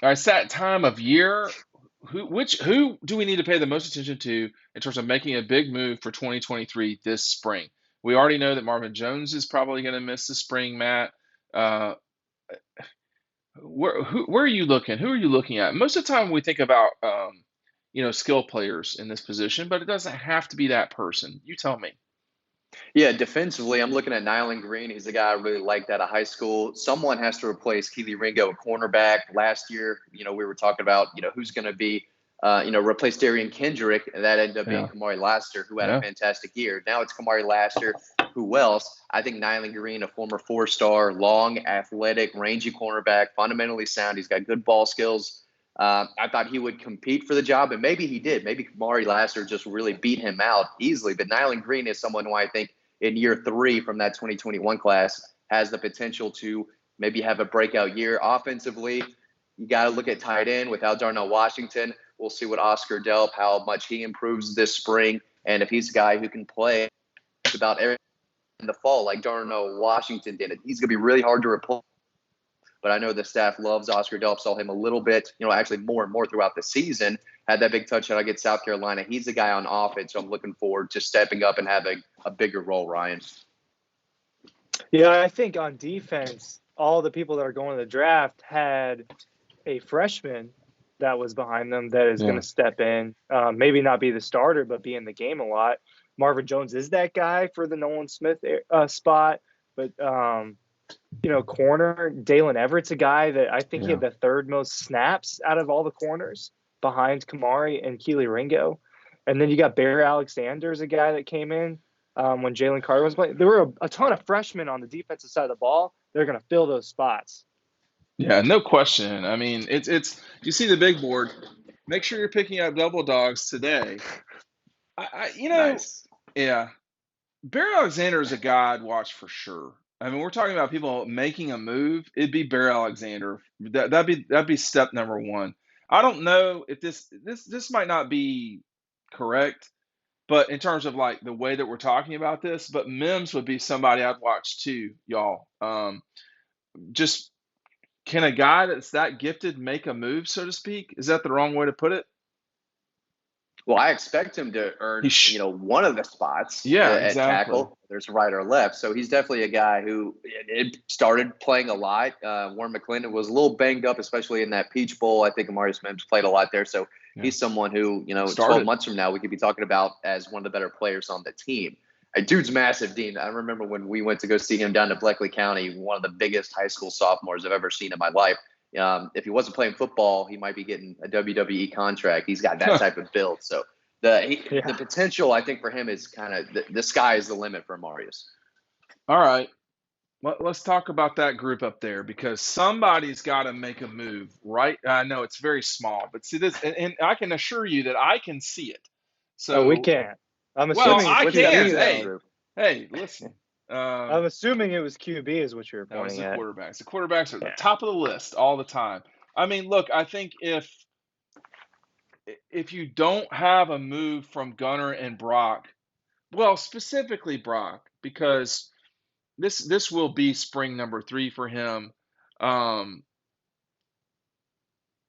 All right, it's that time of year. Who do we need to pay the most attention to in terms of making a big move for 2023 this spring? We already know that Marvin Jones is probably going to miss the spring, Matt. Uh, where are you looking? Who are you looking at? Most of the time we think about skill players in this position, but it doesn't have to be that person. You tell me. Yeah, defensively, I'm looking at Nyland Green. He's the guy I really liked out of high school. Someone has to replace Keely Ringo at cornerback. Last year, we were talking about, who's going to be, replace Darian Kendrick, and that ended up being Yeah, Kamari Laster, who had a yeah, fantastic year. Now it's Kamari Laster. Who else? I think Nyland Green, a former four-star, long, athletic, rangy cornerback, fundamentally sound. He's got good ball skills. I thought he would compete for the job, and maybe he did. Maybe Kamari Laster just really beat him out easily. But Nyland Green is someone who I think in year three from that 2021 class has the potential to maybe have a breakout year. Offensively, you got to look at tight end without Darnell Washington. We'll see what Oscar Delp, how much he improves this spring, and if he's a guy who can play about every in the fall like Darnell Washington did. He's going to be really hard to replace. But I know the staff loves Oscar Delp. Saw him a little bit, actually more and more throughout the season. Had that big touchdown against South Carolina. He's the guy on offense. So I'm looking forward to stepping up and having a bigger role, Ryan. Yeah, I think on defense, all the people that are going to the draft had a freshman that was behind them that is going yeah. to step in, maybe not be the starter, but be in the game a lot. Marvin Jones is that guy for the Nolan Smith spot, but corner Dalen Everett's a guy that I think he Yeah. had the third most snaps out of all the corners behind Kamari and Keely Ringo. And then you got Bear Alexander's a guy that came in when Jalen Carter was playing. There were a ton of freshmen on the defensive side of the ball. They're going to fill those spots. Yeah, no question. I mean, it's you see the big board. Make sure you're picking up double dogs today. Nice. Yeah, Barry Alexander is a guy I'd watch for sure. I mean, we're talking about people making a move. It'd be Barry Alexander. That'd be step number one. I don't know if this might not be correct, but in terms of like the way that we're talking about this, but Mims would be somebody I'd watch too, y'all. Just can a guy that's that gifted make a move, so to speak? Is that the wrong way to put it? Well, I expect him to He earn, sh- one of the spots yeah, at exactly. tackle. There's right or left. So he's definitely a guy who it started playing a lot. Warren McClendon was a little banged up, especially in that Peach Bowl. I think Amari Smith played a lot there. So Yeah, he's someone who, 12 started. months from now, we could be talking about as one of the better players on the team. A dude's massive, Dean. I remember when we went to go see him down to Bleckley County, one of the biggest high school sophomores I've ever seen in my life. If he wasn't playing football, he might be getting a WWE contract. He's got that type of build. So the Yeah. potential I think for him is kind of the sky is the limit for Marius. All right. Let's talk about that group up there because somebody's got to make a move, right? I know it's very small, but see this, and I can assure you that I can see it. Oh, we So, can't. I'm well, assuming What's it's I what's that can. QB percentage though. Hey, group? hey, listen. I'm assuming it was QB is what you were That was pointing the at. quarterbacks. The quarterbacks are at the Yeah. top of the list all the time. I mean, look, I think if you don't have a move from Gunner and Brock, well, specifically Brock, because this will be spring number three for him. Um,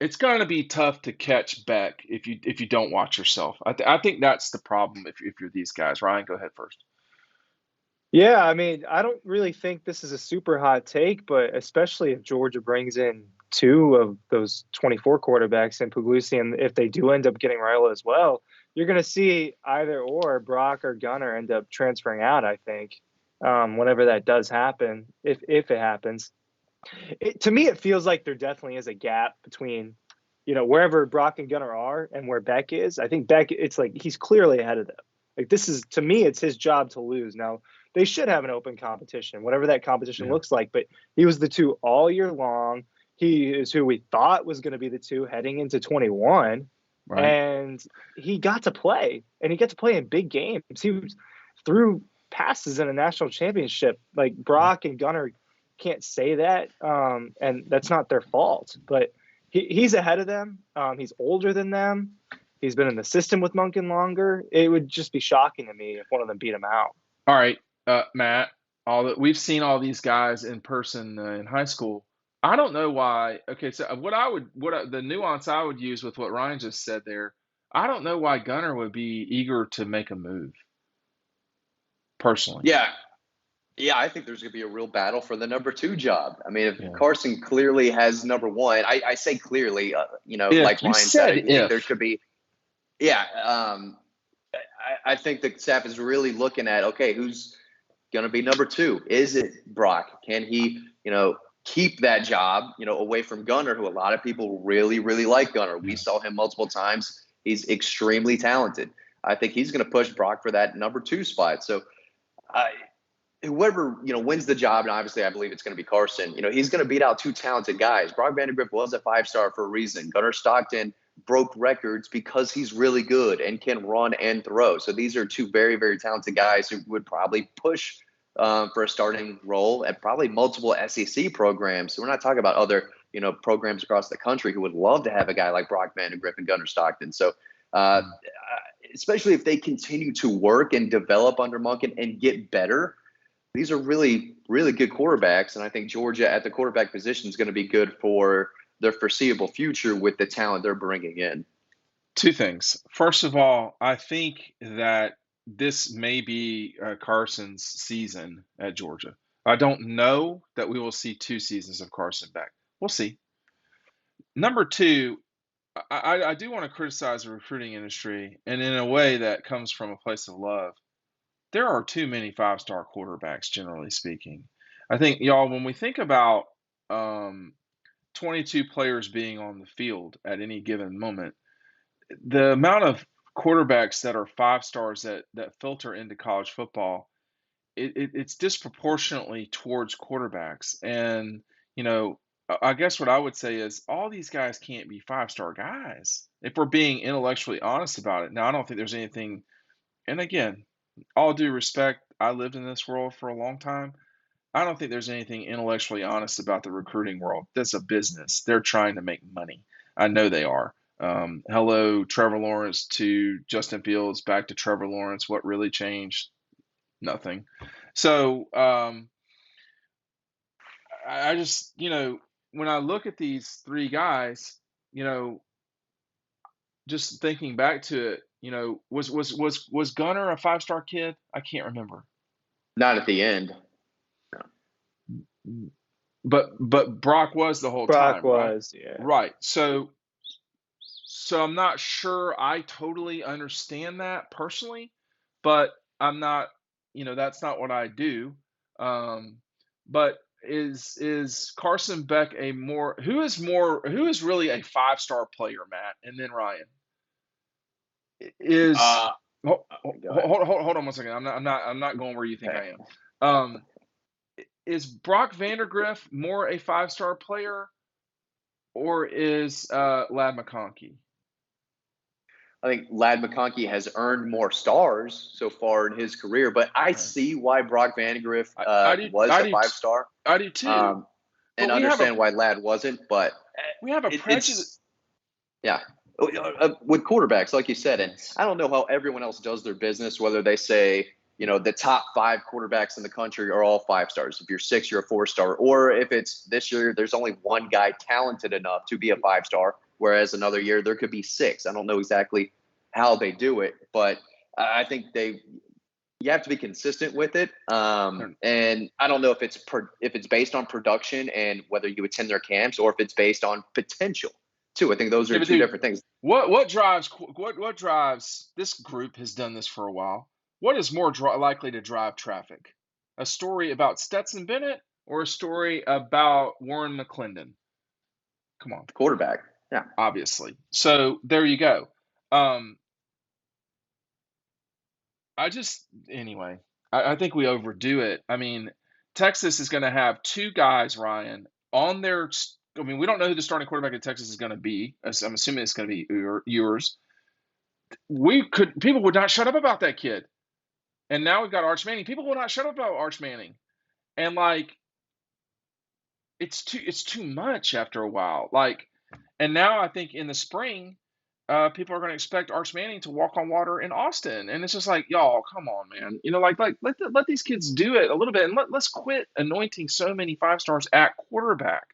it's going to be tough to catch Beck if you don't watch yourself. I think that's the problem if you're these guys. Ryan, go ahead first. Yeah, I mean, I don't really think this is a super hot take, but especially if Georgia brings in two of those 24 quarterbacks and Puglisi, and if they do end up getting Raiola as well, you're going to see either or Brock or Gunner end up transferring out, I think, whenever that does happen, if it happens. To me, it feels like there definitely is a gap between, wherever Brock and Gunner are and where Beck is. I think Beck, it's like he's clearly ahead of them. Like this is to me, it's his job to lose. Now they should have an open competition, whatever that competition Yeah, looks like. But he was the two all year long. He is who we thought was going to be the two heading into 21, right. and he got to play, and he got to play in big games. He was through passes in a national championship. Like Yeah. Brock and Gunner can't say that, and that's not their fault. But he's ahead of them. He's older than them. He's been in the system with Munkin longer. It would just be shocking to me if one of them beat him out. All right, Matt. All that we've seen all these guys in person in high school. I don't know why. Okay, so the nuance I would use with what Ryan just said there, I don't know why Gunner would be eager to make a move personally. Yeah. Yeah, I think there's going to be a real battle for the number 2 job. I mean, if Yeah. Carson clearly has number 1, I say clearly, If like you Ryan said, said I think there if, could be, yeah. I think the staff is really looking at, okay, who's going to be number 2? Is it Brock? Can he, keep that job, away from Gunner, who a lot of people really, really like Gunner. We yeah. saw him multiple times. He's extremely talented. I think he's going to push Brock for that number 2 spot. So, whoever wins the job, and obviously I believe it's going to be Carson. He's going to beat out 2 talented guys. Brock Vandagriff was a 5-star for a reason. Gunnar Stockton broke records because he's really good and can run and throw. So these are 2 very, very talented guys who would probably push for a starting role at probably multiple SEC programs. So we're not talking about other programs across the country who would love to have a guy like Brock Vandagriff and Gunnar Stockton. So especially if they continue to work and develop under Monken and get better, these are really, really good quarterbacks, and I think Georgia at the quarterback position is going to be good for their foreseeable future with the talent they're bringing in. 2 things. First of all, I think that this may be Carson's season at Georgia. I don't know that we will see 2 seasons of Carson back. We'll see. Number 2, I do want to criticize the recruiting industry, and in a way that comes from a place of love. There are too many 5-star quarterbacks, generally speaking. I think, y'all, when we think about 22 players being on the field at any given moment, the amount of quarterbacks that are 5-stars that filter into college football, it's disproportionately towards quarterbacks. And, I guess what I would say is all these guys can't be 5-star guys if we're being intellectually honest about it. Now, I don't think there's anything, and again, all due respect, I lived in this world for a long time. I don't think there's anything intellectually honest about the recruiting world. That's a business. They're trying to make money. I know they are. Hello, Trevor Lawrence to Justin Fields, back to Trevor Lawrence. What really changed? Nothing. So I just, when I look at these 3 guys, just thinking back to it, was Gunner a 5-star kid? I can't remember. Not at the end. But Brock was the whole Brock time, right? was, yeah. Right. So I'm not sure I totally understand that personally, but I'm not, that's not what I do. But is Carson Beck who is really a 5-star player, Matt, and then Ryan? Is hold on 1 second. I'm not going where you think I am. Is Brock Vandagriff more a 5-star player, or is Ladd McConkey? I think Ladd McConkey has earned more stars so far in his career, but I see why Brock Vandagriff was a 5-star. I do too. And understand why Ladd wasn't, but we have a prejudice. Yeah. With quarterbacks, like you said, and I don't know how everyone else does their business, whether they say, the top 5 quarterbacks in the country are all 5-stars. If you're 6, you're a 4-star. Or if it's this year, there's only 1 guy talented enough to be a 5-star, whereas another year there could be 6. I don't know exactly how they do it, but I think you have to be consistent with it. And I don't know if it's based on production and whether you attend their camps, or if it's based on potential too. I think those are 2 different things. What drives this group has done this for a while. What is more likely to drive traffic? A story about Stetson Bennett or a story about Warren McClendon? Come on. The quarterback. Yeah. Obviously. So there you go. I think we overdo it. I mean, Texas is going to have 2 guys, Ryan, on their. I mean, we don't know who the starting quarterback at Texas is going to be. I'm assuming it's going to be yours. People would not shut up about that kid. And now we've got Arch Manning. People will not shut up about Arch Manning. And it's too much after a while. And now I think in the spring, people are going to expect Arch Manning to walk on water in Austin. And it's just y'all, come on, man. Let these kids do it a little bit. And let's quit anointing so many 5-stars at quarterback.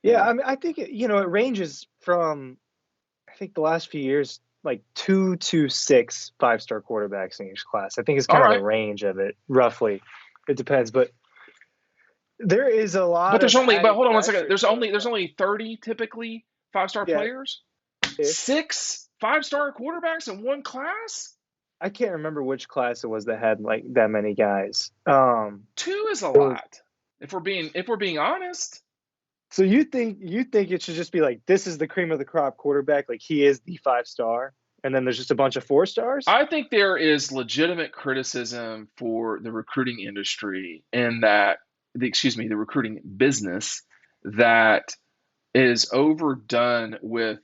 Yeah, I mean, I think it ranges from, I think the last few years, like 2 to 6 5-star quarterbacks in each class. I think it's All kind of the right. range of it, roughly. It depends, but there is a But lot there's of only, but added hold on one second. pressure There's to it. only 30 typically 5-star Yeah, players. ish. 6 5-star quarterbacks in one class? I can't remember which class it was that had like that many guys. 2 is a It was, lot. If we're being honest. so you think it should just be like this is the cream of the crop quarterback, like he is the 5-star, and then there's just a bunch of 4-stars? I think there is legitimate criticism for the recruiting industry and that the recruiting business that is overdone with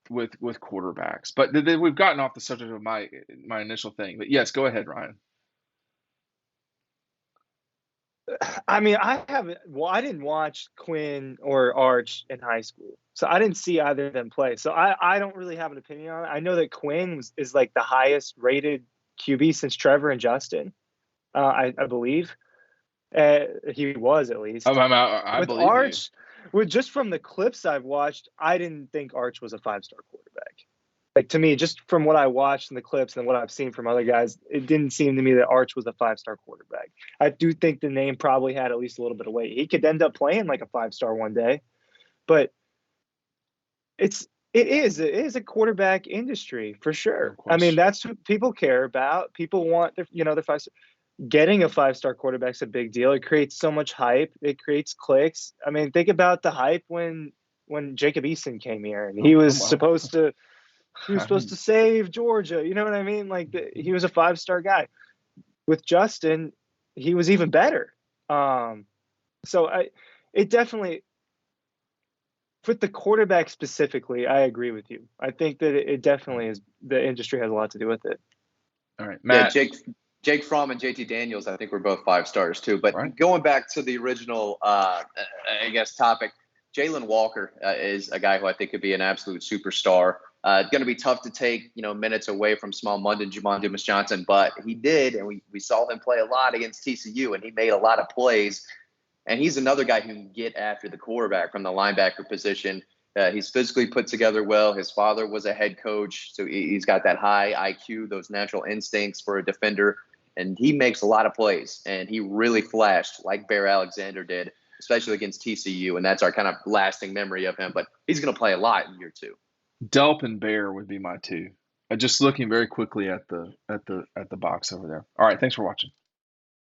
with quarterbacks. But we've gotten off the subject of my initial thing. But yes, go ahead, Ryan. I mean, I didn't watch Quinn or Arch in high school, so I didn't see either of them play. So I don't really have an opinion on it. I know that Quinn is like the highest rated QB since Trevor and Justin, I believe. He was at least. I With believe you. Arch, with just from the clips I've watched, I didn't think Arch was a 5-star quarterback. Like to me, just from what I watched in the clips and what I've seen from other guys, it didn't seem to me that Arch was a 5-star quarterback. I do think the name probably had at least a little bit of weight. He could end up playing like a 5-star one day, but it is a quarterback industry for No sure. I mean, question. that's what people care about. People want their 5. Getting a 5-star quarterback's a big deal. It creates so much hype. It creates clicks. I mean, think about the hype when Jacob Eason came here and he was Well, supposed to he was I supposed mean, to save Georgia. You know what I mean? Like he was a 5-star guy. With Justin, he was even better. So it definitely, with the quarterback specifically, I agree with you. I think that it all right. definitely is. The industry has a lot to do with it. All right, Yeah, Matt. Jake Fromm and JT Daniels, I think we're both 5 stars too. But Right. going back to the original, I guess, topic, Jalen Walker is a guy who I think could be an absolute superstar. It's going to be tough to take minutes away from Small Mund and Jamon Dumas Johnson, but he did, and we saw him play a lot against TCU, and he made a lot of plays. And he's another guy who can get after the quarterback from the linebacker position. He's physically put together well. His father was a head coach, so he's got that high IQ, those natural instincts for a defender. And he makes a lot of plays, and he really flashed like Bear Alexander did, especially against TCU. And that's our kind of lasting memory of him. But he's going to play a lot in year 2. Delp and Bear would be my 2. Just looking very quickly at the box over there. All right, thanks for watching.